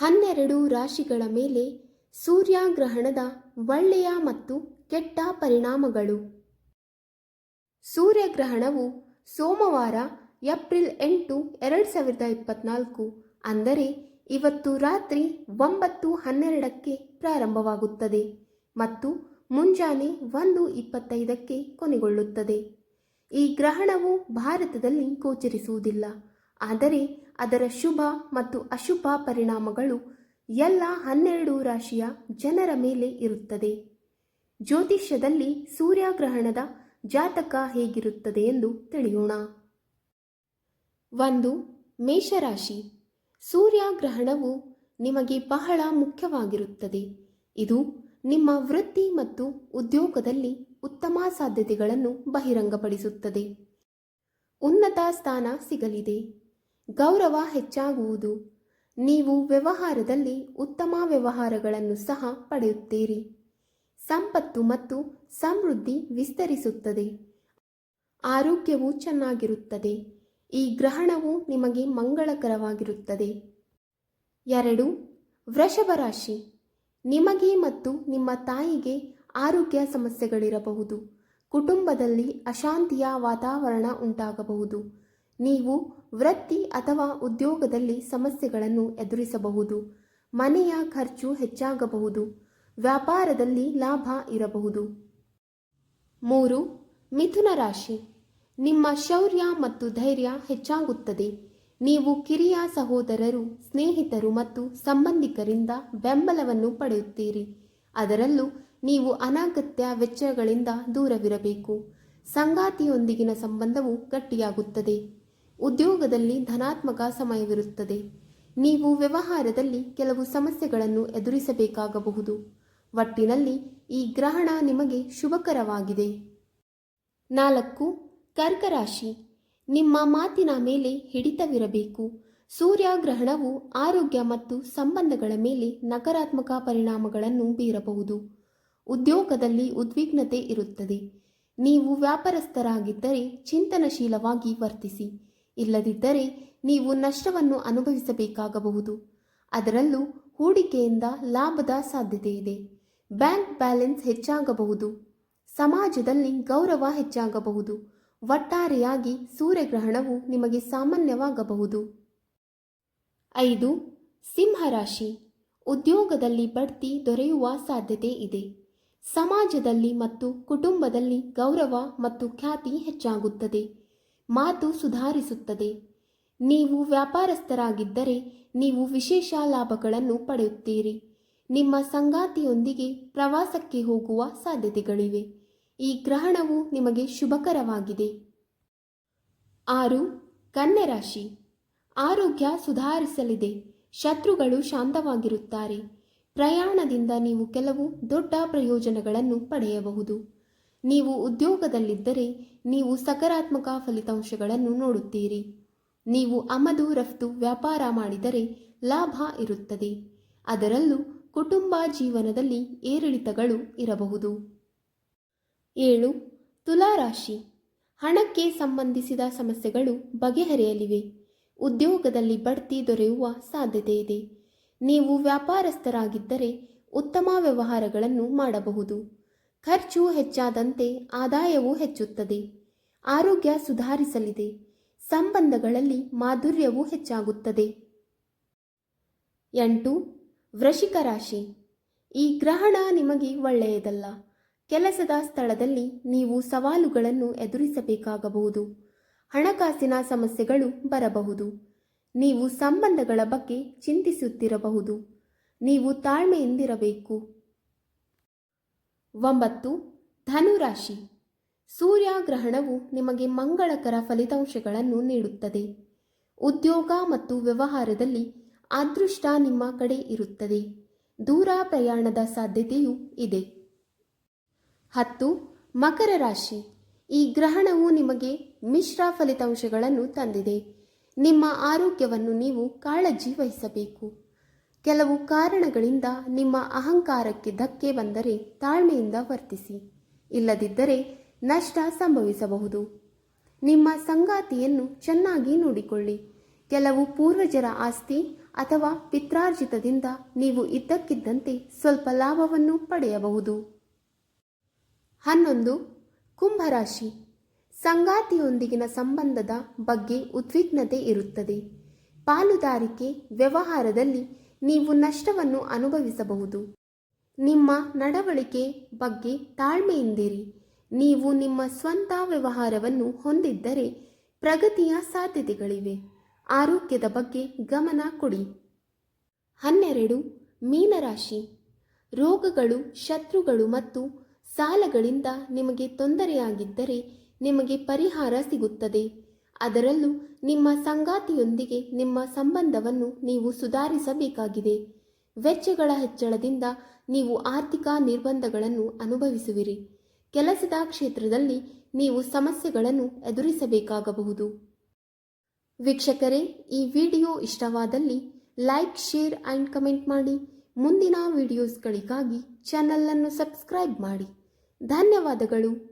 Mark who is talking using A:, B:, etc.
A: 12 ರಾಶಿಗಳ ಮೇಲೆ ಸೂರ್ಯಗ್ರಹಣದ ಒಳ್ಳೆಯ ಮತ್ತು ಕೆಟ್ಟ ಪರಿಣಾಮಗಳು. ಸೂರ್ಯಗ್ರಹಣವು ಸೋಮವಾರ ಏಪ್ರಿಲ್ 8, 2024 ಅಂದರೆ ಇವತ್ತು ರಾತ್ರಿ 9:12ಕ್ಕೆ ಪ್ರಾರಂಭವಾಗುತ್ತದೆ ಮತ್ತು ಮುಂಜಾನೆ 1:25ಕ್ಕೆ ಕೊನೆಗೊಳ್ಳುತ್ತದೆ. ಈ ಗ್ರಹಣವು ಭಾರತದಲ್ಲಿ ಗೋಚರಿಸುವುದಿಲ್ಲ, ಆದರೆ ಅದರ ಶುಭ ಮತ್ತು ಅಶುಭ ಪರಿಣಾಮಗಳು ಎಲ್ಲ 12 ರಾಶಿಯ ಜನರ ಮೇಲೆ ಇರುತ್ತದೆ. ಜ್ಯೋತಿಷ್ಯದಲ್ಲಿ ಸೂರ್ಯಗ್ರಹಣದ ಜಾತಕ ಹೇಗಿರುತ್ತದೆ ಎಂದು ತಿಳಿಯೋಣ. 1. ಮೇಷರಾಶಿ. ಸೂರ್ಯಗ್ರಹಣವು ನಿಮಗೆ ಬಹಳ ಮುಖ್ಯವಾಗಿರುತ್ತದೆ. ಇದು ನಿಮ್ಮ ವೃತ್ತಿ ಮತ್ತು ಉದ್ಯೋಗದಲ್ಲಿ ಉತ್ತಮ ಸಾಧ್ಯತೆಗಳನ್ನು ಬಹಿರಂಗಪಡಿಸುತ್ತದೆ. ಉನ್ನತ ಸ್ಥಾನ ಸಿಗಲಿದೆ. ಗೌರವ ಹೆಚ್ಚಾಗುವುದು. ನೀವು ವ್ಯವಹಾರದಲ್ಲಿ ಉತ್ತಮ ವ್ಯವಹಾರಗಳನ್ನು ಸಹ ಪಡೆಯುತ್ತೀರಿ. ಸಂಪತ್ತು ಮತ್ತು ಸಮೃದ್ಧಿ ವಿಸ್ತರಿಸುತ್ತದೆ. ಆರೋಗ್ಯವು ಚೆನ್ನಾಗಿರುತ್ತದೆ. ಈ ಗ್ರಹಣವು ನಿಮಗೆ ಮಂಗಳಕರವಾಗಿರುತ್ತದೆ. 2. ವೃಷಭ ರಾಶಿ. ನಿಮಗೆ ಮತ್ತು ನಿಮ್ಮ ತಾಯಿಗೆ ಆರೋಗ್ಯ ಸಮಸ್ಯೆಗಳಿರಬಹುದು. ಕುಟುಂಬದಲ್ಲಿ ಅಶಾಂತಿಯ ವಾತಾವರಣ ಉಂಟಾಗಬಹುದು. ನೀವು ವೃತ್ತಿ ಅಥವಾ ಉದ್ಯೋಗದಲ್ಲಿ ಸಮಸ್ಯೆಗಳನ್ನು ಎದುರಿಸಬಹುದು. ಮನೆಯ ಖರ್ಚು ಹೆಚ್ಚಾಗಬಹುದು. ವ್ಯಾಪಾರದಲ್ಲಿ ಲಾಭ ಇರಬಹುದು. 3. ಮಿಥುನ ರಾಶಿ. ನಿಮ್ಮ ಶೌರ್ಯ ಮತ್ತು ಧೈರ್ಯ ಹೆಚ್ಚಾಗುತ್ತದೆ. ನೀವು ಕಿರಿಯ ಸಹೋದರರು, ಸ್ನೇಹಿತರು ಮತ್ತು ಸಂಬಂಧಿಕರಿಂದ ಬೆಂಬಲವನ್ನು ಪಡೆಯುತ್ತೀರಿ. ಅದರಲ್ಲೂ ನೀವು ಅನಗತ್ಯ ವೆಚ್ಚಗಳಿಂದ ದೂರವಿರಬೇಕು. ಸಂಗಾತಿಯೊಂದಿಗಿನ ಸಂಬಂಧವು ಗಟ್ಟಿಯಾಗುತ್ತದೆ. ಉದ್ಯೋಗದಲ್ಲಿ ಧನಾತ್ಮಕ ಸಮಯವಿರುತ್ತದೆ. ನೀವು ವ್ಯವಹಾರದಲ್ಲಿ ಕೆಲವು ಸಮಸ್ಯೆಗಳನ್ನು ಎದುರಿಸಬೇಕಾಗಬಹುದು. ಒಟ್ಟಿನಲ್ಲಿ ಈ ಗ್ರಹಣ ನಿಮಗೆ ಶುಭಕರವಾಗಿದೆ. 4. ಕರ್ಕ ರಾಶಿ. ನಿಮ್ಮ ಮಾತಿನ ಮೇಲೆ ಹಿಡಿತವಿರಬೇಕು. ಸೂರ್ಯಗ್ರಹಣವು ಆರೋಗ್ಯ ಮತ್ತು ಸಂಬಂಧಗಳ ಮೇಲೆ ನಕಾರಾತ್ಮಕ ಪರಿಣಾಮಗಳನ್ನು ಬೀರಬಹುದು. ಉದ್ಯೋಗದಲ್ಲಿ ಉದ್ವಿಗ್ನತೆ ಇರುತ್ತದೆ. ನೀವು ವ್ಯಾಪಾರಸ್ಥರಾಗಿದ್ದರೆ ಚಿಂತನಶೀಲವಾಗಿ ವರ್ತಿಸಿ. ಇಲ್ಲದಿದ್ದರೆ ನೀವು ನಷ್ಟವನ್ನು ಅನುಭವಿಸಬೇಕಾಗಬಹುದು. ಅದರಲ್ಲೂ ಹೂಡಿಕೆಯಿಂದ ಲಾಭದ ಸಾಧ್ಯತೆಯಿದೆ. ಬ್ಯಾಂಕ್ ಬ್ಯಾಲೆನ್ಸ್ ಹೆಚ್ಚಾಗಬಹುದು. ಸಮಾಜದಲ್ಲಿ ಗೌರವ ಹೆಚ್ಚಾಗಬಹುದು. ಒಟ್ಟಾರೆಯಾಗಿ ಸೂರ್ಯಗ್ರಹಣವು ನಿಮಗೆ ಸಾಮಾನ್ಯವಾಗಬಹುದು. 5. ಸಿಂಹರಾಶಿ. ಉದ್ಯೋಗದಲ್ಲಿ ಬಡ್ತಿ ದೊರೆಯುವ ಸಾಧ್ಯತೆ ಇದೆ. ಸಮಾಜದಲ್ಲಿ ಮತ್ತು ಕುಟುಂಬದಲ್ಲಿ ಗೌರವ ಮತ್ತು ಖ್ಯಾತಿ ಹೆಚ್ಚಾಗುತ್ತದೆ. ಮಾತು ಸುಧಾರಿಸುತ್ತದೆ. ನೀವು ವ್ಯಾಪಾರಸ್ಥರಾಗಿದ್ದರೆ ನೀವು ವಿಶೇಷ ಲಾಭಗಳನ್ನು ಪಡೆಯುತ್ತೀರಿ. ನಿಮ್ಮ ಸಂಗಾತಿಯೊಂದಿಗೆ ಪ್ರವಾಸಕ್ಕೆ ಹೋಗುವ ಸಾಧ್ಯತೆಗಳಿವೆ. ಈ ಗ್ರಹಣವು ನಿಮಗೆ ಶುಭಕರವಾಗಿದೆ. 6. ಕನ್ಯಾ ರಾಶಿ. ಆರೋಗ್ಯ ಸುಧಾರಿಸಲಿದೆ. ಶತ್ರುಗಳು ಶಾಂತವಾಗಿರುತ್ತಾರೆ. ಪ್ರಯಾಣದಿಂದ ನೀವು ಕೆಲವು ದೊಡ್ಡ ಪ್ರಯೋಜನಗಳನ್ನು ಪಡೆಯಬಹುದು. ನೀವು ಉದ್ಯೋಗದಲ್ಲಿದ್ದರೆ ನೀವು ಸಕಾರಾತ್ಮಕ ಫಲಿತಾಂಶಗಳನ್ನು ನೋಡುತ್ತೀರಿ. ನೀವು ಆಮದು ರಫ್ತು ವ್ಯಾಪಾರ ಮಾಡಿದರೆ ಲಾಭ ಇರುತ್ತದೆ. ಅದರಲ್ಲೂ ಕುಟುಂಬ ಜೀವನದಲ್ಲಿ ಏರಿಳಿತಗಳು ಇರಬಹುದು. 7. ತುಲಾರಾಶಿ. ಹಣಕ್ಕೆ ಸಂಬಂಧಿಸಿದ ಸಮಸ್ಯೆಗಳು ಬಗೆಹರಿಯಲಿವೆ. ಉದ್ಯೋಗದಲ್ಲಿ ಬಡ್ತಿ ದೊರೆಯುವ ಸಾಧ್ಯತೆ ಇದೆ. ನೀವು ವ್ಯಾಪಾರಸ್ಥರಾಗಿದ್ದರೆ ಉತ್ತಮ ವ್ಯವಹಾರಗಳನ್ನು ಮಾಡಬಹುದು. ಖರ್ಚು ಹೆಚ್ಚಾದಂತೆ ಆದಾಯವೂ ಹೆಚ್ಚುತ್ತದೆ. ಆರೋಗ್ಯ ಸುಧಾರಿಸಲಿದೆ. ಸಂಬಂಧಗಳಲ್ಲಿ ಮಾಧುರ್ಯವೂ ಹೆಚ್ಚಾಗುತ್ತದೆ. 8. ವೃಶ್ಚಿಕ ರಾಶಿ. ಈ ಗ್ರಹಣ ನಿಮಗೆ ಒಳ್ಳೆಯದಲ್ಲ. ಕೆಲಸದ ಸ್ಥಳದಲ್ಲಿ ನೀವು ಸವಾಲುಗಳನ್ನು ಎದುರಿಸಬೇಕಾಗಬಹುದು. ಹಣಕಾಸಿನ ಸಮಸ್ಯೆಗಳು ಬರಬಹುದು. ನೀವು ಸಂಬಂಧಗಳ ಬಗ್ಗೆ ಚಿಂತಿಸುತ್ತಿರಬಹುದು. ನೀವು ತಾಳ್ಮೆಯಿಂದಿರಬೇಕು. 9. ಧನುರಾಶಿ. ಸೂರ್ಯಗ್ರಹಣವು ನಿಮಗೆ ಮಂಗಳಕರ ಫಲಿತಾಂಶಗಳನ್ನು ನೀಡುತ್ತದೆ. ಉದ್ಯೋಗ ಮತ್ತು ವ್ಯವಹಾರದಲ್ಲಿ ಅದೃಷ್ಟ ನಿಮ್ಮ ಕಡೆ ಇರುತ್ತದೆ. ದೂರ ಪ್ರಯಾಣದ ಸಾಧ್ಯತೆಯೂ ಇದೆ. 10. ಮಕರ ರಾಶಿ. ಈ ಗ್ರಹಣವು ನಿಮಗೆ ಮಿಶ್ರ ಫಲಿತಾಂಶಗಳನ್ನು ತಂದಿದೆ. ನಿಮ್ಮ ಆರೋಗ್ಯವನ್ನು ನೀವು ಕಾಳಜಿ ವಹಿಸಬೇಕು. ಕೆಲವು ಕಾರಣಗಳಿಂದ ನಿಮ್ಮ ಅಹಂಕಾರಕ್ಕೆ ಧಕ್ಕೆ ಬಂದರೆ ತಾಳ್ಮೆಯಿಂದ ವರ್ತಿಸಿ. ಇಲ್ಲದಿದ್ದರೆ ನಷ್ಟ ಸಂಭವಿಸಬಹುದು. ನಿಮ್ಮ ಸಂಗಾತಿಯನ್ನು ಚೆನ್ನಾಗಿ ನೋಡಿಕೊಳ್ಳಿ. ಕೆಲವು ಪೂರ್ವಜರ ಆಸ್ತಿ ಅಥವಾ ಪಿತ್ರಾರ್ಜಿತದಿಂದ ನೀವು ಇದ್ದಕ್ಕಿದ್ದಂತೆ ಸ್ವಲ್ಪ ಲಾಭವನ್ನು ಪಡೆಯಬಹುದು. 11. ಕುಂಭರಾಶಿ. ಸಂಗಾತಿಯೊಂದಿಗಿನ ಸಂಬಂಧದ ಬಗ್ಗೆ ಉದ್ವಿಗ್ನತೆ ಇರುತ್ತದೆ. ಪಾಲುದಾರಿಕೆ ವ್ಯವಹಾರದಲ್ಲಿ ನೀವು ನಷ್ಟವನ್ನು ಅನುಭವಿಸಬಹುದು. ನಿಮ್ಮ ನಡವಳಿಕೆ ಬಗ್ಗೆ ತಾಳ್ಮೆಯಿಂದಿರಿ. ನೀವು ನಿಮ್ಮ ಸ್ವಂತ ವ್ಯವಹಾರವನ್ನು ಹೊಂದಿದ್ದರೆ ಪ್ರಗತಿಯ ಸಾಧ್ಯತೆಗಳಿವೆ. ಆರೋಗ್ಯದ ಬಗ್ಗೆ ಗಮನ ಕೊಡಿ. 12. ಮೀನರಾಶಿ. ರೋಗಗಳು, ಶತ್ರುಗಳು ಮತ್ತು ಸಾಲಗಳಿಂದ ನಿಮಗೆ ತೊಂದರೆಯಾಗಿದ್ದರೆ ನಿಮಗೆ ಪರಿಹಾರ ಸಿಗುತ್ತದೆ. ಅದರಲ್ಲೂ ನಿಮ್ಮ ಸಂಗಾತಿಯೊಂದಿಗೆ ನಿಮ್ಮ ಸಂಬಂಧವನ್ನು ನೀವು ಸುಧಾರಿಸಬೇಕಾಗಿದೆ. ವೆಚ್ಚಗಳ ಹೆಚ್ಚಳದಿಂದ ನೀವು ಆರ್ಥಿಕ ನಿರ್ಬಂಧಗಳನ್ನು ಅನುಭವಿಸುವಿರಿ. ಕೆಲಸದ ಕ್ಷೇತ್ರದಲ್ಲಿ ನೀವು ಸಮಸ್ಯೆಗಳನ್ನು ಎದುರಿಸಬೇಕಾಗಬಹುದು. ವೀಕ್ಷಕರೇ, ಈ ವಿಡಿಯೋ ಇಷ್ಟವಾದಲ್ಲಿ ಲೈಕ್, ಶೇರ್ ಆ್ಯಂಡ್ ಕಮೆಂಟ್ ಮಾಡಿ. ಮುಂದಿನ ವಿಡಿಯೋಸ್ಗಳಿಗಾಗಿ ಚಾನಲನ್ನು ಸಬ್ಸ್ಕ್ರೈಬ್ ಮಾಡಿ. ಧನ್ಯವಾದಗಳು.